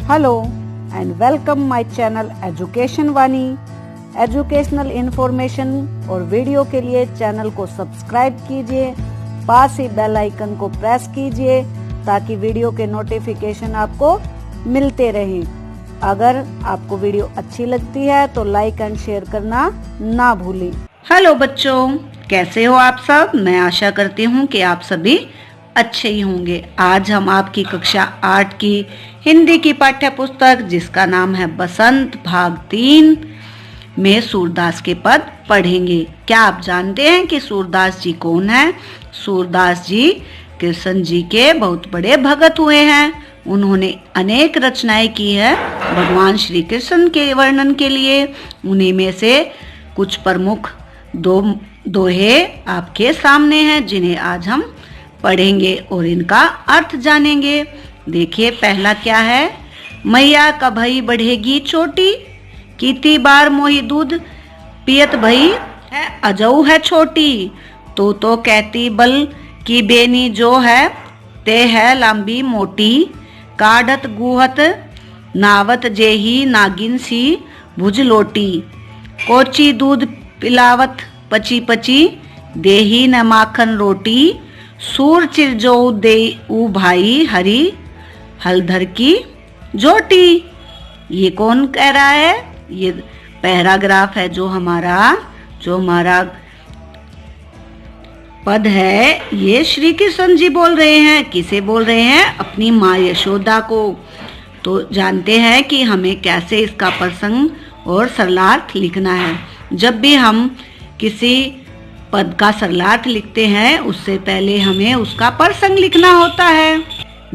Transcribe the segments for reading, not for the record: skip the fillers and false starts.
Hello and welcome my channel education Vani. Educational information और video के लिए चैनल को सब्सक्राइब कीजिए, पास ही बेल आइकन को प्रेस कीजिए ताकि वीडियो के नोटिफिकेशन आपको मिलते रहें। अगर आपको वीडियो अच्छी लगती है तो लाइक एंड शेयर करना ना भूलें। हेलो बच्चों, कैसे हो आप सब? मैं आशा करती हूँ कि आप सभी अच्छे ही होंगे। आज हम आपकी कक्षा 8 की हिंदी की पाठ्य पुस्तक जिसका नाम है बसंत भाग 3 में सूरदास के पद पढ़ेंगे। क्या आप जानते हैं कि सूरदास जी कौन है? सूरदास जी कृष्ण जी के बहुत बड़े भगत हुए हैं। उन्होंने अनेक रचनाएं की है भगवान श्री कृष्ण के वर्णन के लिए। उन्हीं में से कुछ प्रमुख दोहे आपके सामने हैं जिन्हें आज हम पढ़ेंगे और इनका अर्थ जानेंगे। देखिए पहला क्या है। मैया का भई बढ़ेगी चोटी, कीती बार मोही दूध पियत भई है अजऊ है छोटी। तो कहती बल की बेनी जो है ते है लंबी मोटी। काढ़त गुहत नावत जेही नागिन सी भुज लोटी। कोची दूध पिलावत पची पची देही न माखन रोटी। सूर चिर जो दे ऊ भाई हरी हलधर की जोटी। ये कौन कह रहा है? ये पैराग्राफ है जो हमारा पद है, ये श्री कृष्ण जी बोल रहे हैं। किसे बोल रहे हैं? अपनी माँ यशोदा को। तो जानते हैं कि हमें कैसे इसका प्रसंग और सरलार्थ लिखना है। जब भी हम किसी पद का सरलार्थ लिखते हैं उससे पहले हमें उसका प्रसंग लिखना होता है।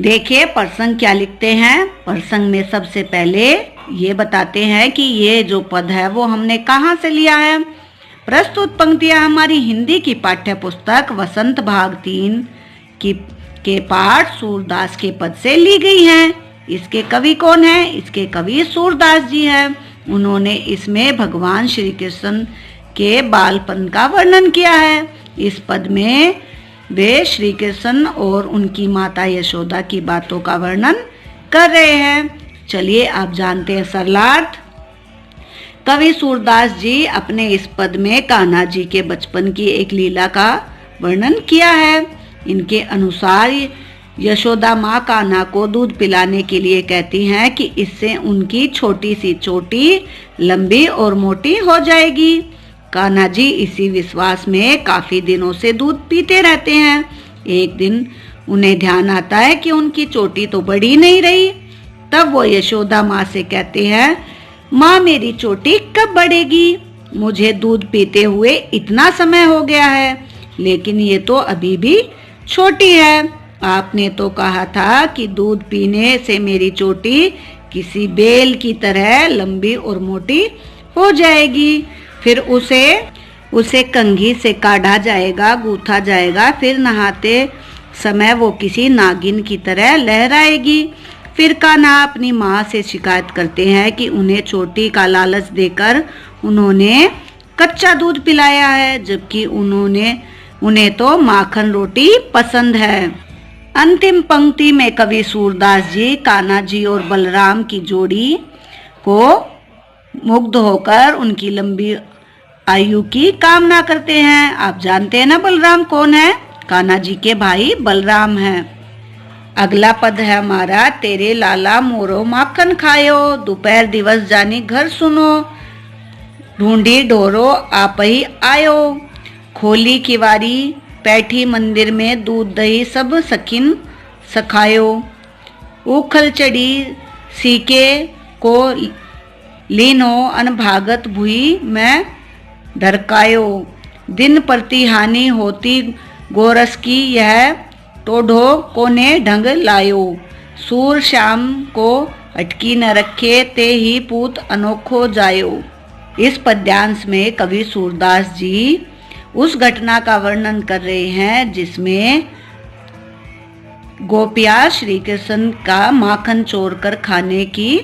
देखिए प्रसंग क्या लिखते हैं। प्रसंग में सबसे पहले ये बताते हैं कि ये जो पद है वो हमने कहाँ से लिया है। प्रस्तुत पंक्तियां हमारी हिंदी की पाठ्य पुस्तक वसंत भाग 3 के पाठ सूरदास के पद से ली गई हैं। इसके कवि कौन है? इसके कवि सूरदास जी हैं। उन्होंने इसमें भगवान श्री कृष्ण के बालपन का वर्णन किया है। इस पद में वे श्री कृष्ण और उनकी माता यशोदा की बातों का वर्णन कर रहे हैं। चलिए आप जानते हैं सरलार्थ। कवि सूरदास जी अपने इस पद में कान्हा जी के बचपन की एक लीला का वर्णन किया है। इनके अनुसार यशोदा माँ कान्हा को दूध पिलाने के लिए कहती हैं कि इससे उनकी छोटी सी चोटी लंबी और मोटी हो जाएगी। कान्हा जी इसी विश्वास में काफी दिनों से दूध पीते रहते हैं। एक दिन उन्हें ध्यान आता है कि उनकी चोटी तो बढ़ी नहीं रही। तब वो यशोदा माँ से कहते हैं, माँ मेरी चोटी कब बढ़ेगी? मुझे दूध पीते हुए इतना समय हो गया है लेकिन ये तो अभी भी छोटी है। आपने तो कहा था कि दूध पीने से मेरी चोटी किसी बेल की तरह लंबी और मोटी हो जाएगी। फिर उसे कंघी से काढ़ा जाएगा, गूथा जाएगा। फिर नहाते समय वो किसी नागिन की तरह लहराएगी। फिर कान्हा अपनी माँ से शिकायत करते हैं कि उन्हें चोटी का लालच देकर उन्होंने कच्चा दूध पिलाया है, जबकि उन्हें तो माखन रोटी पसंद है। अंतिम पंक्ति में कवि सूरदास जी कान्हा जी और बलराम की जोड़ी को मुग्ध होकर उनकी लंबी आयु की कामना करते हैं। आप जानते हैं ना बलराम कौन है? कान्हा जी के भाई बलराम हैं। अगला पद है हमारा। तेरे लाला मोरो माखन खायो, दोपहर दिवस जानी घर सुनो। ढूंढी ढोरो आप ही आयो, खोली किवारी बैठी मंदिर में। दूध दही सब सखिन सखायो। उखल चढ़ी सीके को लीनो, अनभागत भुई में धरकायो। दिन प्रति हानि होती गोरस की, यह टोढ़ो कोने ढंग लायो। सूर श्याम को अटकी न रखे, ते ही पूत अनोखो जायो। इस पद्यांश में कवि सूरदास जी उस घटना का वर्णन कर रहे हैं जिसमें गोपियाँ श्री कृष्ण का माखन चोर कर खाने की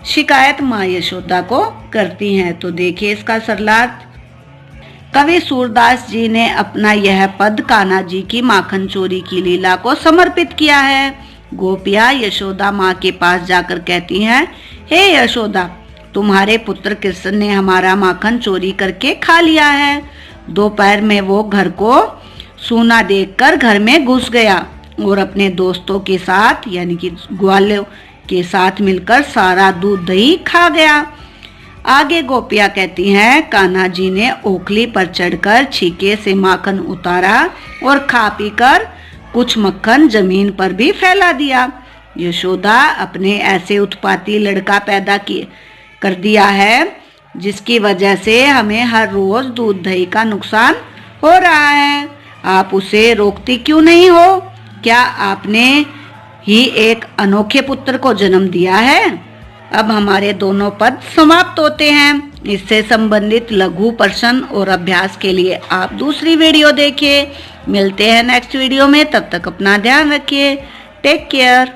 शिकायत माँ यशोदा को करती हैं। तो देखिए इसका सरलार्थ। कवि सूरदास जी ने अपना यह पद कान्हा जी की माखन चोरी की लीला को समर्पित किया है। गोपियाँ यशोदा माँ के पास जाकर कहती हैं, हे यशोदा, तुम्हारे पुत्र कृष्ण ने हमारा माखन चोरी करके खा लिया है। दोपहर में वो घर को सूना देखकर घर में घुस गया और अपने दोस्तों के साथ यानी कि ग्वालों के साथ मिलकर सारा दूध दही खा गया। आगे गोपियाँ कहती हैं, कान्हा जी ने ओखली पर चढ़कर छीके से माखन उतारा और खा पीकर कुछ मक्खन जमीन पर भी फैला दिया। यशोदा अपने ऐसे उत्पाती लड़का पैदा कर दिया है जिसकी वजह से हमें हर रोज दूध दही का नुकसान हो रहा है। आप उसे रोकती क्यों नहीं हो? क्या आपने ही एक अनोखे पुत्र को जन्म दिया है? अब हमारे दोनों पद समाप्त होते हैं। इससे संबंधित लघु प्रश्न और अभ्यास के लिए आप दूसरी वीडियो देखिए। मिलते हैं नेक्स्ट वीडियो में, तब तक अपना ध्यान रखिए। Take care.